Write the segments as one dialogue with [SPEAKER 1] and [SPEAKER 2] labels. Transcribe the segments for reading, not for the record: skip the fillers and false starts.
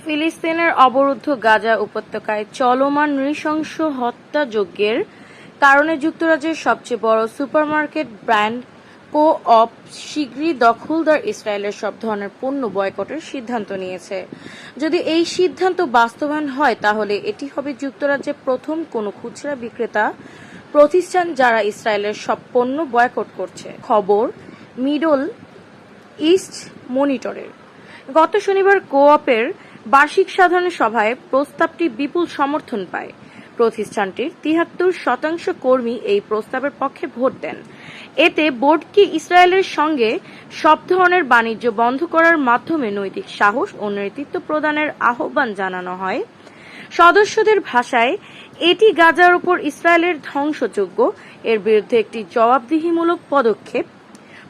[SPEAKER 1] ফিলিস্তিনের অবরুদ্ধ গাজা উপত্যকায় চলমান নৃশংস হত্যাযজ্ঞের কারণে যুক্তরাজ্যের সবচেয়ে বড় সুপারমার্কেট ব্র্যান্ড কো-অপ শিগগিরই দখলদার ইসরায়েলের সব ধরনের পণ্য বয়কটের সিদ্ধান্ত নিয়েছে। যদি এই সিদ্ধান্ত বাস্তবায়ন হয় তাহলে এটি হবে যুক্তরাজ্যের প্রথম কোনো খুচরা বিক্রেতা প্রতিষ্ঠান যারা ইসরায়েলের সব পণ্য বয়কট করছে। খবর মিডল ইস্ট মনিটরের। গত শনিবার কো-অপের বার্ষিক সাধারণ সভায় প্রস্তাবটি বিপুল সমর্থন পায়। প্রতিষ্ঠানটির ৭৩% কর্মী এই প্রস্তাবের পক্ষে ভোট দেন। এতে বোর্ডকে ইসরায়েলের সঙ্গে সব ধরনের বাণিজ্য বন্ধ করার মাধ্যমে নৈতিক সাহস ও নেতৃত্ব প্রদানের আহ্বান জানানো হয়। সদস্যদের ভাষায়, এটি গাজার উপর ইসরায়েলের ধ্বংসযজ্ঞ এর বিরুদ্ধে একটি জবাবদিহিমূলক পদক্ষেপ।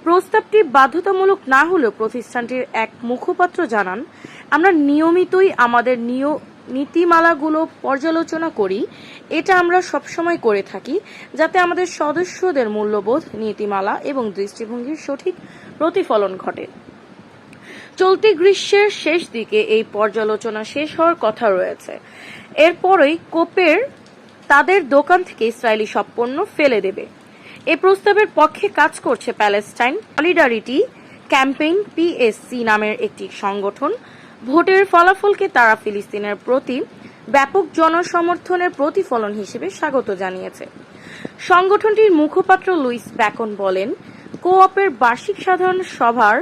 [SPEAKER 1] প্রস্তাবটি বাধ্যতামূলক না হলেও প্রতিষ্ঠানটির এক মুখপাত্র জানান, আমরা নিয়মিতই আমাদের নীতিমালাগুলো পর্যালোচনা করি। এটা আমরা সবসময় করে থাকি যাতে আমাদের সদস্যদের মূল্যবোধ, নীতিমালা এবং দৃষ্টিভঙ্গির সঠিক প্রতিফলন ঘটে। চলতি গ্রীষ্মের শেষ দিকে এই পর্যালোচনা শেষ হওয়ার কথা রয়েছে। এরপরই কোপের তাদের দোকান থেকে ইসরায়েলি সব পণ্য ফেলে দেবে। এ প্রস্তাবের পক্ষে কাজ করছে প্যালেস্টাইন সলিডারিটি ক্যাম্পেইন (PSC) নামের একটি সংগঠন। ভোটের ফলাফলকে তারা ফিলিস্তিনের প্রতি ব্যাপক জনসমর্থনের প্রতিফলন হিসেবে স্বাগত জানিয়েছে। সংগঠনটির মুখপাত্র লুইস ব্যাকন বলেন, কো-অপের বার্ষিক সাধারণ সভার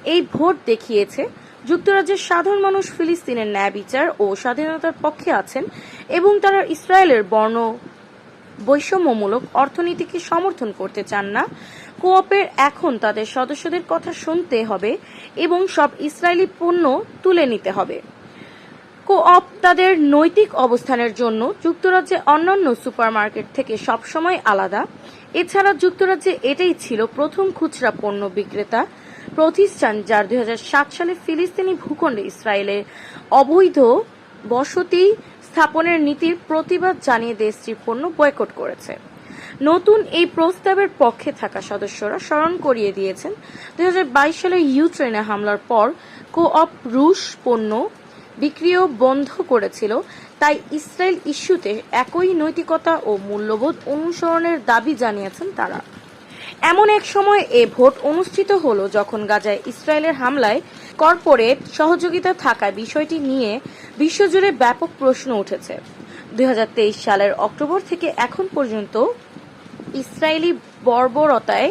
[SPEAKER 1] এই ভোট দেখিয়েছে যুক্তরাজ্যের সাধারণ মানুষ ফিলিস্তিনের ন্যায় বিচার ও স্বাধীনতার পক্ষে আছেন এবং তারা ইসরায়েলের বৈষম্যমূলক অর্থনীতিকে সমর্থন করতে চান না। কো-অপের এখন তাদের সদস্যদের কথা শুনতে হবে এবং সব ইসরায়েলি পণ্য তুলে নিতে হবে। কো-অপ তাদের নৈতিক অবস্থানের জন্য যুক্তরাজ্যে অন্যান্য সুপারমার্কেট থেকে সবসময় আলাদা। এছাড়া যুক্তরাজ্যে এটাই ছিল প্রথম খুচরা পণ্য বিক্রেতা প্রতিষ্ঠান যার ২০০৭ সালে ফিলিস্তিনি ভূখণ্ডে ইসরায়েলের অবৈধ বসতি স্থাপনের নীতির প্রতিবাদ জানিয়ে দেশটির পণ্য বয়কট করেছে। নতুন এই প্রস্তাবের পক্ষে থাকা সদস্যরা স্মরণ করিয়ে দিয়েছেন, ২০২২ সালে ইউক্রেনে হামলার পর কো-অপ রুশ পণ্য বিক্রিও বন্ধ করেছিল। তাই ইসরায়েল ইস্যুতে একই নৈতিকতা ও মূল্যবোধ অনুসরণের দাবি জানিয়েছেন তারা। এমন এক সময় এ ভোট অনুষ্ঠিত হলো যখন গাজায় ইসরায়েলের হামলায় কর্পোরেট সহযোগিতা থাকায় বিষয়টি নিয়ে বিশ্বজুড়ে ব্যাপক প্রশ্ন উঠেছে। ২০২৩ সালের অক্টোবর থেকে এখন পর্যন্ত ইসরায়েলি বর্বরতায়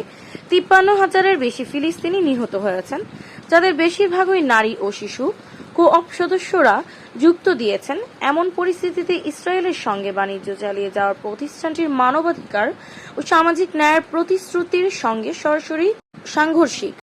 [SPEAKER 1] ৫৩,০০০-এর বেশি ফিলিস্তিনি নিহত হয়েছেন, যাদের বেশিরভাগই নারী ও শিশু। কো-অপ সদস্যরা যুক্ত দিয়েছেন, এমন পরিস্থিতিতে ইসরায়েলের সঙ্গে বাণিজ্য চালিয়ে যাওয়ার প্রতিষ্ঠানটির মানবাধিকার ও সামাজিক ন্যায়ের প্রতিশ্রুতির সঙ্গে সরাসরি সাংঘর্ষিক।